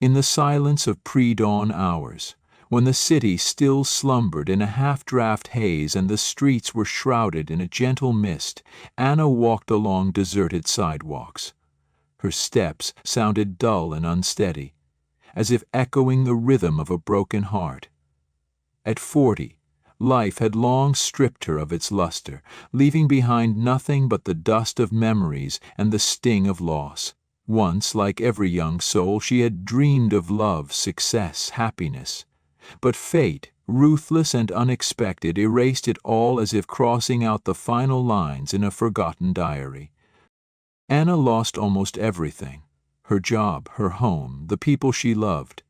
In the silence of pre-dawn hours, when the city still slumbered in a half-draft haze and the streets were shrouded in a gentle mist, Anna walked along deserted sidewalks. Her steps sounded dull and unsteady, as if echoing the rhythm of a broken heart. At 40, life had long stripped her of its luster, leaving behind nothing but the dust of memories and the sting of loss. Once, like every young soul, she had dreamed of love, success, happiness. But fate, ruthless and unexpected, erased it all as if crossing out the final lines in a forgotten diary. Anna lost almost everything: her job, her home, the people she loved.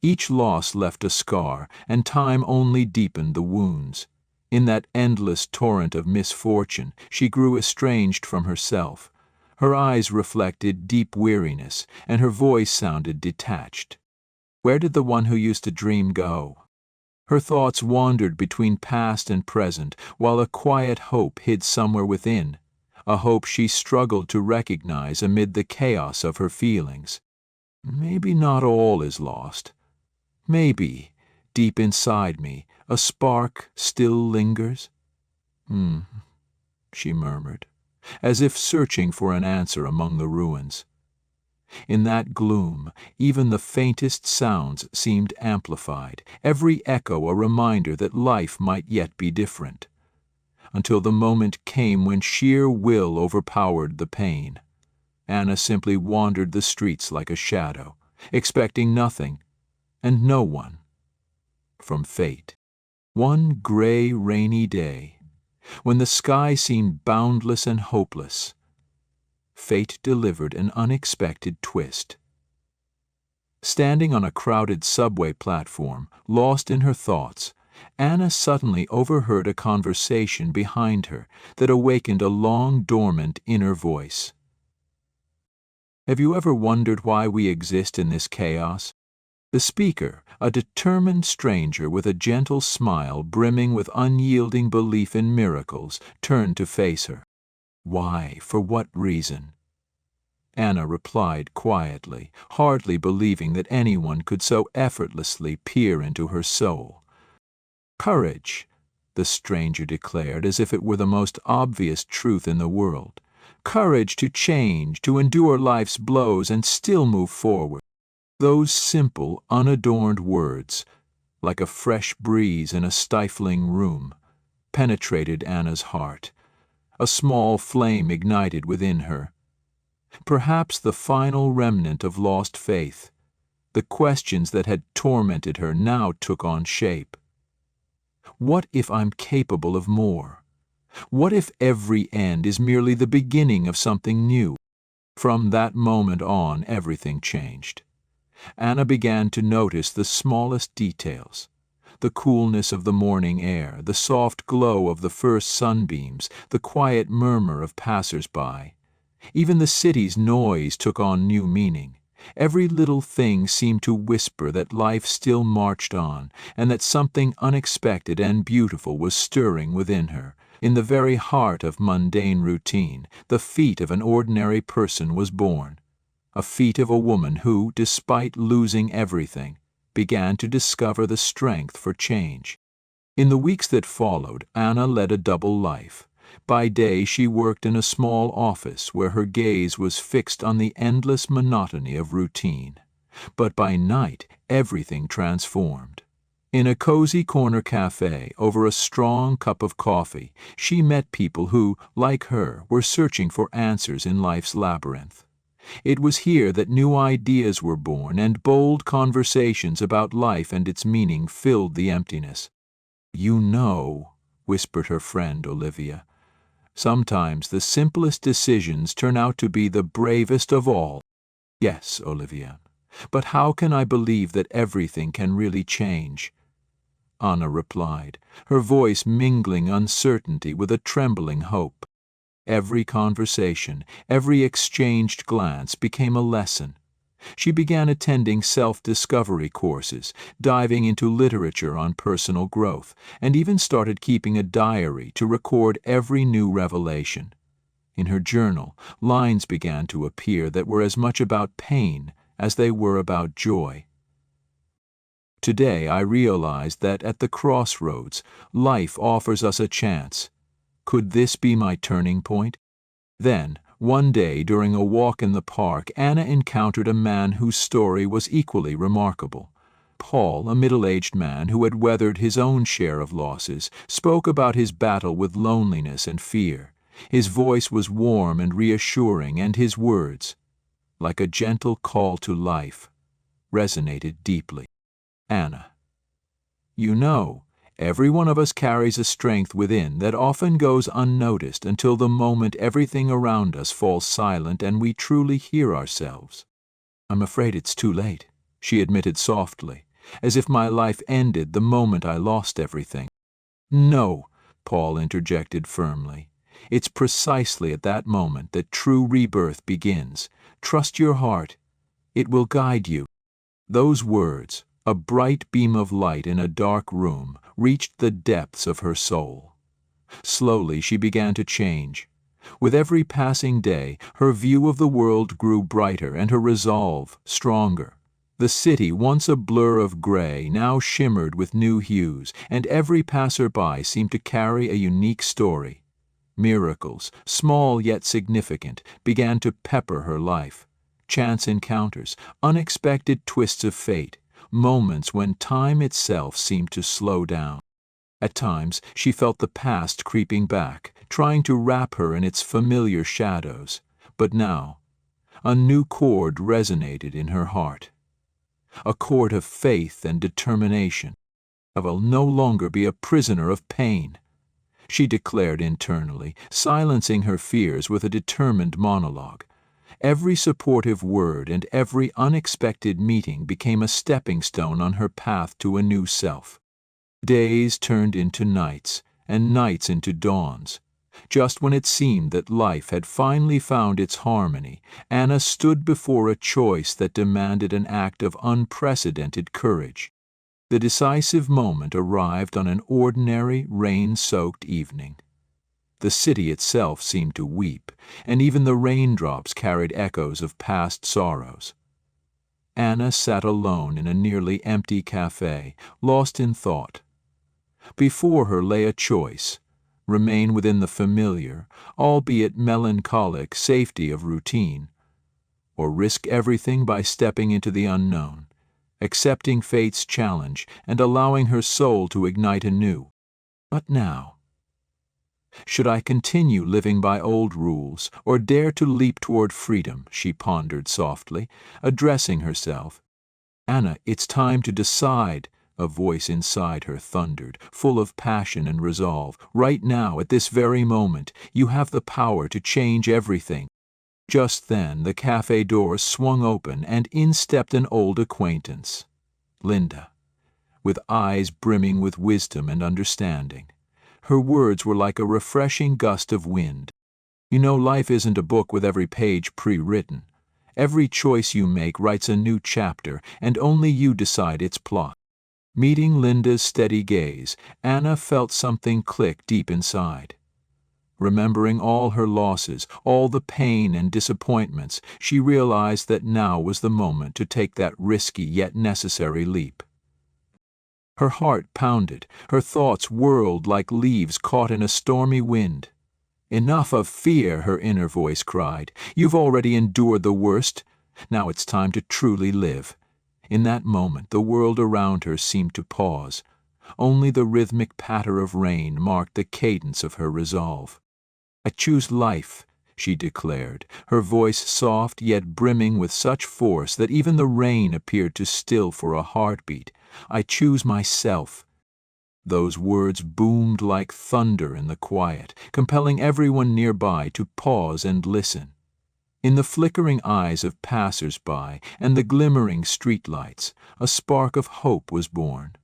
Each loss left a scar, and time only deepened the wounds. In that endless torrent of misfortune, she grew estranged from herself. Her eyes reflected deep weariness, and her voice sounded detached. Where did the one who used to dream go? Her thoughts wandered between past and present, while a quiet hope hid somewhere within, a hope she struggled to recognize amid the chaos of her feelings. Maybe not all is lost. Maybe, deep inside me, a spark still lingers. She murmured, as if searching for an answer among the ruins. In that gloom, even the faintest sounds seemed amplified, every echo a reminder that life might yet be different. Until the moment came when sheer will overpowered the pain. Anna simply wandered the streets like a shadow, expecting nothing and no one from fate. One gray, rainy day, when the sky seemed boundless and hopeless, fate delivered an unexpected twist. Standing on a crowded subway platform, lost in her thoughts, Anna suddenly overheard a conversation behind her that awakened a long-dormant inner voice. Have you ever wondered why we exist in this chaos? The speaker, a determined stranger with a gentle smile brimming with unyielding belief in miracles, turned to face her. Why? For what reason? Anna replied quietly, hardly believing that anyone could so effortlessly peer into her soul. Courage, the stranger declared, as if it were the most obvious truth in the world. Courage to change, to endure life's blows and still move forward. Those simple, unadorned words, like a fresh breeze in a stifling room, penetrated Anna's heart. A small flame ignited within her. Perhaps the final remnant of lost faith. The questions that had tormented her now took on shape. What if I'm capable of more? What if every end is merely the beginning of something new? From that moment on, everything changed. Anna began to notice the smallest details: the coolness of the morning air, the soft glow of the first sunbeams, the quiet murmur of passers-by. Even the city's noise took on new meaning. Every little thing seemed to whisper that life still marched on, and that something unexpected and beautiful was stirring within her. In the very heart of mundane routine, the feet of an ordinary person was born. A feat of a woman who, despite losing everything, began to discover the strength for change. In the weeks that followed, Anna led a double life. By day she worked in a small office where her gaze was fixed on the endless monotony of routine. But by night everything transformed. In a cozy corner cafe, over a strong cup of coffee, she met people who, like her, were searching for answers in life's labyrinth. It was here that new ideas were born, and bold conversations about life and its meaning filled the emptiness. "You know," whispered her friend Olivia, "sometimes the simplest decisions turn out to be the bravest of all." "Yes, Olivia, but how can I believe that everything can really change?" Anna replied, her voice mingling uncertainty with a trembling hope. Every conversation, every exchanged glance became a lesson. She began attending self-discovery courses, diving into literature on personal growth, and even started keeping a diary to record every new revelation. In her journal, lines began to appear that were as much about pain as they were about joy. Today I realized that at the crossroads, life offers us a chance. Could this be my turning point? Then, one day during a walk in the park, Anna encountered a man whose story was equally remarkable. Paul, a middle-aged man who had weathered his own share of losses, spoke about his battle with loneliness and fear. His voice was warm and reassuring, and his words, like a gentle call to life, resonated deeply. Anna, you know, every one of us carries a strength within that often goes unnoticed until the moment everything around us falls silent and we truly hear ourselves. I'm afraid it's too late, she admitted softly, as if my life ended the moment I lost everything. No, Paul interjected firmly. It's precisely at that moment that true rebirth begins. Trust your heart. It will guide you. Those words, a bright beam of light in a dark room, reached the depths of her soul. Slowly she began to change. With every passing day, her view of the world grew brighter and her resolve stronger. The city, once a blur of gray, now shimmered with new hues, and every passer-by seemed to carry a unique story. Miracles, small yet significant, began to pepper her life. Chance encounters, unexpected twists of fate, moments when time itself seemed to slow down. At times, she felt the past creeping back, trying to wrap her in its familiar shadows. But now, a new chord resonated in her heart. A chord of faith and determination. I will no longer be a prisoner of pain, she declared internally, silencing her fears with a determined monologue. Every supportive word and every unexpected meeting became a stepping stone on her path to a new self. Days turned into nights, and nights into dawns. Just when it seemed that life had finally found its harmony, Anna stood before a choice that demanded an act of unprecedented courage. The decisive moment arrived on an ordinary, rain-soaked evening. The city itself seemed to weep, and even the raindrops carried echoes of past sorrows. Anna sat alone in a nearly empty cafe, lost in thought. Before her lay a choice: remain within the familiar, albeit melancholic, safety of routine, or risk everything by stepping into the unknown, accepting fate's challenge and allowing her soul to ignite anew. What now? Should I continue living by old rules, or dare to leap toward freedom? She pondered softly, addressing herself. Anna, it's time to decide, a voice inside her thundered, full of passion and resolve. Right now, at this very moment, you have the power to change everything. Just then, the cafe doors swung open, and in stepped an old acquaintance, Linda, with eyes brimming with wisdom and understanding. Her words were like a refreshing gust of wind. You know, life isn't a book with every page pre-written. Every choice you make writes a new chapter, and only you decide its plot. Meeting Linda's steady gaze, Anna felt something click deep inside. Remembering all her losses, all the pain and disappointments, she realized that now was the moment to take that risky yet necessary leap. Her heart pounded, her thoughts whirled like leaves caught in a stormy wind. Enough of fear, her inner voice cried. You've already endured the worst. Now it's time to truly live. In that moment, the world around her seemed to pause. Only the rhythmic patter of rain marked the cadence of her resolve. I choose life, she declared, her voice soft yet brimming with such force that even the rain appeared to still for a heartbeat. I choose myself. Those words boomed like thunder in the quiet, compelling everyone nearby to pause and listen. In the flickering eyes of passers-by and the glimmering streetlights, a spark of hope was born.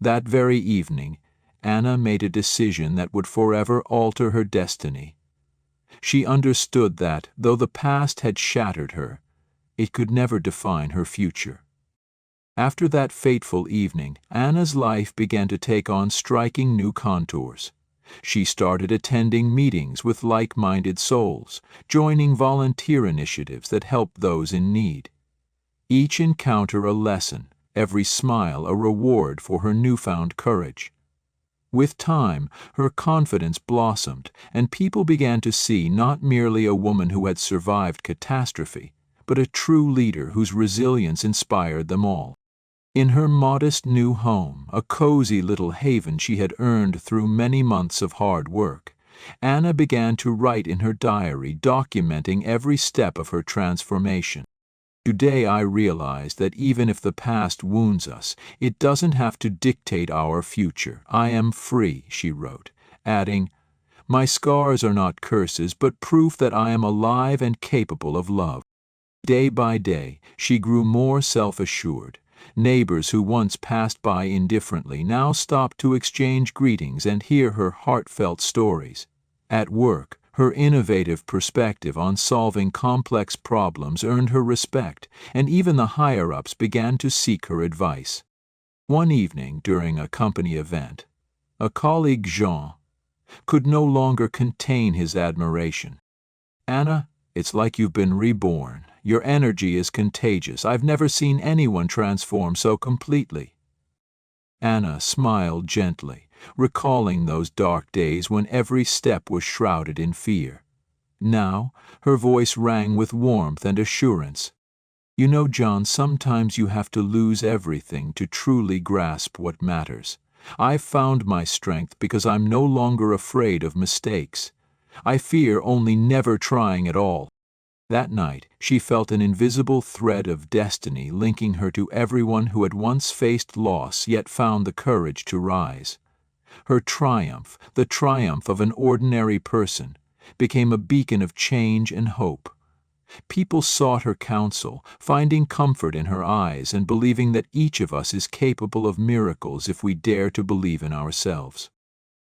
That very evening, Anna made a decision that would forever alter her destiny. She understood that, though the past had shattered her, it could never define her future. After that fateful evening, Anna's life began to take on striking new contours. She started attending meetings with like-minded souls, joining volunteer initiatives that helped those in need. Each encounter a lesson, every smile a reward for her newfound courage. With time, her confidence blossomed, and people began to see not merely a woman who had survived catastrophe, but a true leader whose resilience inspired them all. In her modest new home, a cozy little haven she had earned through many months of hard work, Anna began to write in her diary, documenting every step of her transformation. Today I realize that even if the past wounds us, it doesn't have to dictate our future. I am free, she wrote, adding, "My scars are not curses, but proof that I am alive and capable of love." Day by day, she grew more self-assured. Neighbors who once passed by indifferently now stopped to exchange greetings and hear her heartfelt stories. At work, her innovative perspective on solving complex problems earned her respect, and even the higher-ups began to seek her advice. One evening, during a company event, a colleague, Jean, could no longer contain his admiration. "Anna, it's like you've been reborn. Your energy is contagious. I've never seen anyone transform so completely." Anna smiled gently, recalling those dark days when every step was shrouded in fear. Now, her voice rang with warmth and assurance. "You know, John, sometimes you have to lose everything to truly grasp what matters. I've found my strength because I'm no longer afraid of mistakes. I fear only never trying at all." That night, she felt an invisible thread of destiny linking her to everyone who had once faced loss yet found the courage to rise. Her triumph, the triumph of an ordinary person, became a beacon of change and hope. People sought her counsel, finding comfort in her eyes and believing that each of us is capable of miracles if we dare to believe in ourselves.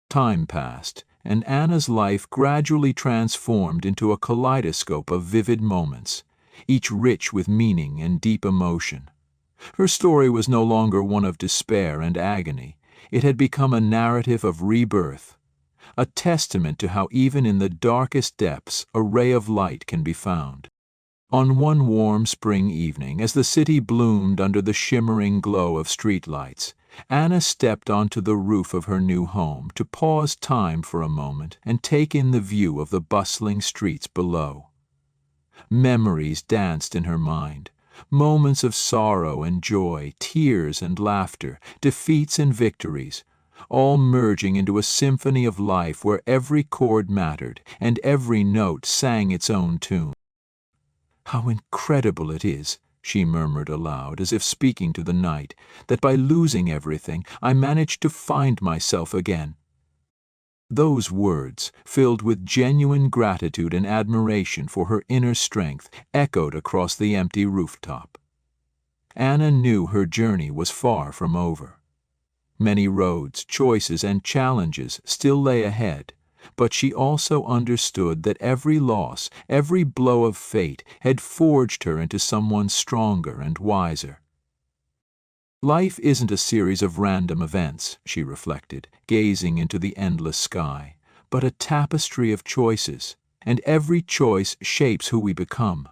Time passed, and Anna's life gradually transformed into a kaleidoscope of vivid moments, each rich with meaning and deep emotion. Her story was no longer one of despair and agony. It had become a narrative of rebirth, a testament to how even in the darkest depths a ray of light can be found. On one warm spring evening, as the city bloomed under the shimmering glow of streetlights, Anna stepped onto the roof of her new home to pause time for a moment and take in the view of the bustling streets below. Memories danced in her mind, moments of sorrow and joy, tears and laughter, defeats and victories, all merging into a symphony of life where every chord mattered and every note sang its own tune. "How incredible it is," she murmured aloud, as if speaking to the night, "that by losing everything, I managed to find myself again." Those words, filled with genuine gratitude and admiration for her inner strength, echoed across the empty rooftop. Anna knew her journey was far from over. Many roads, choices, and challenges still lay ahead, but she also understood that every loss, every blow of fate had forged her into someone stronger and wiser. Life isn't a series of random events, she reflected, gazing into the endless sky, but a tapestry of choices, and every choice shapes who we become.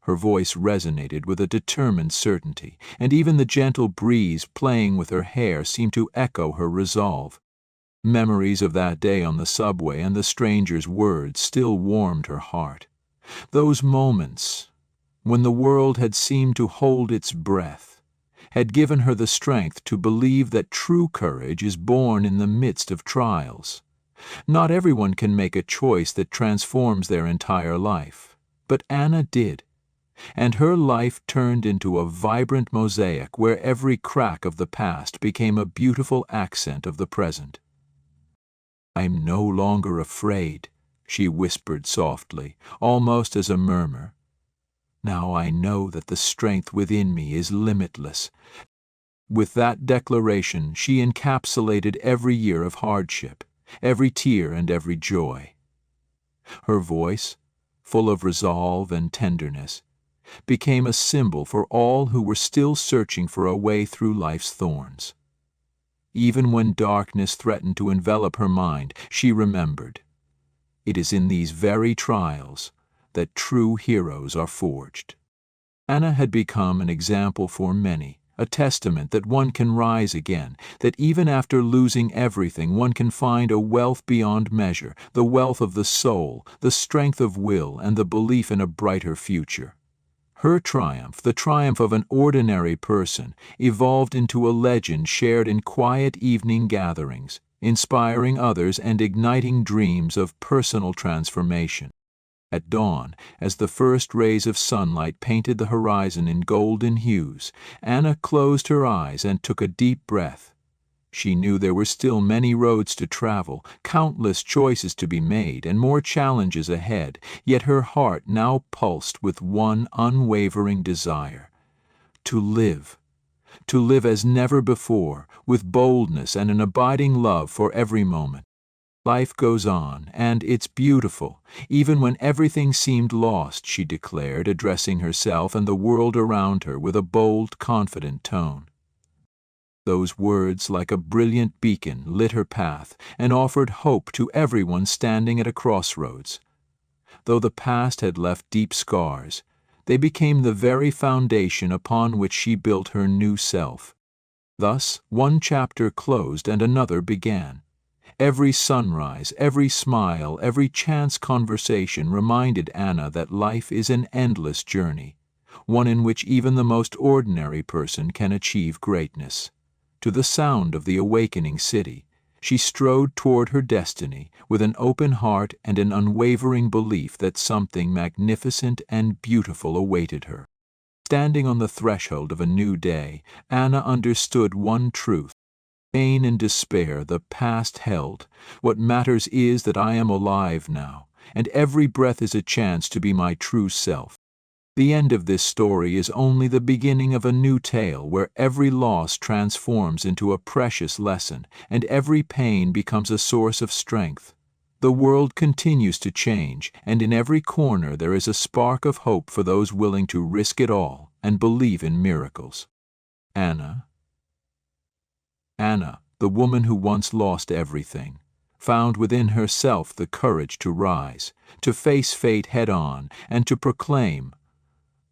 Her voice resonated with a determined certainty, and even the gentle breeze playing with her hair seemed to echo her resolve. Memories of that day on the subway and the stranger's words still warmed her heart. Those moments, when the world had seemed to hold its breath, had given her the strength to believe that true courage is born in the midst of trials. Not everyone can make a choice that transforms their entire life, but Anna did, and her life turned into a vibrant mosaic where every crack of the past became a beautiful accent of the present. "I'm no longer afraid," she whispered softly, almost as a murmur. "Now I know that the strength within me is limitless." With that declaration, she encapsulated every year of hardship, every tear and every joy. Her voice, full of resolve and tenderness, became a symbol for all who were still searching for a way through life's thorns. Even when darkness threatened to envelop her mind, she remembered, it is in these very trials that true heroes are forged. Anna had become an example for many, a testament that one can rise again, that even after losing everything one can find a wealth beyond measure, the wealth of the soul, the strength of will, and the belief in a brighter future. Her triumph, the triumph of an ordinary person, evolved into a legend shared in quiet evening gatherings, inspiring others and igniting dreams of personal transformation. At dawn, as the first rays of sunlight painted the horizon in golden hues, Anna closed her eyes and took a deep breath. She knew there were still many roads to travel, countless choices to be made, and more challenges ahead, yet her heart now pulsed with one unwavering desire: to live. To live as never before, with boldness and an abiding love for every moment. Life goes on, and it's beautiful, even when everything seemed lost, she declared, addressing herself and the world around her with a bold, confident tone. Those words, like a brilliant beacon, lit her path and offered hope to everyone standing at a crossroads. Though the past had left deep scars, they became the very foundation upon which she built her new self. Thus, one chapter closed and another began. Every sunrise, every smile, every chance conversation reminded Anna that life is an endless journey, one in which even the most ordinary person can achieve greatness. To the sound of the awakening city, she strode toward her destiny with an open heart and an unwavering belief that something magnificent and beautiful awaited her. Standing on the threshold of a new day, Anna understood one truth. Pain and despair the past held. What matters is that I am alive now, and every breath is a chance to be my true self. The end of this story is only the beginning of a new tale where every loss transforms into a precious lesson, and every pain becomes a source of strength. The world continues to change, and in every corner there is a spark of hope for those willing to risk it all and believe in miracles. Anna, the woman who once lost everything, found within herself the courage to rise, to face fate head-on, and to proclaim,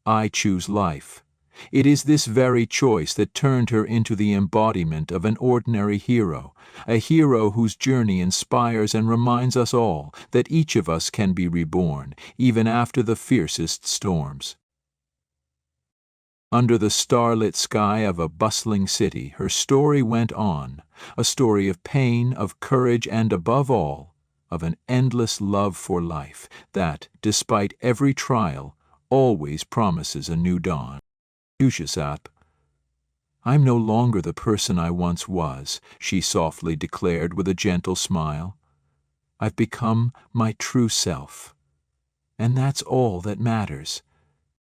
"I choose life." It is this very choice that turned her into the embodiment of an ordinary hero, a hero whose journey inspires and reminds us all that each of us can be reborn, even after the fiercest storms. Under the starlit sky of a bustling city, her story went on, a story of pain, of courage, and above all, of an endless love for life that, despite every trial, always promises a new dawn. "I'm no longer the person I once was," she softly declared with a gentle smile. "I've become my true self. And that's all that matters.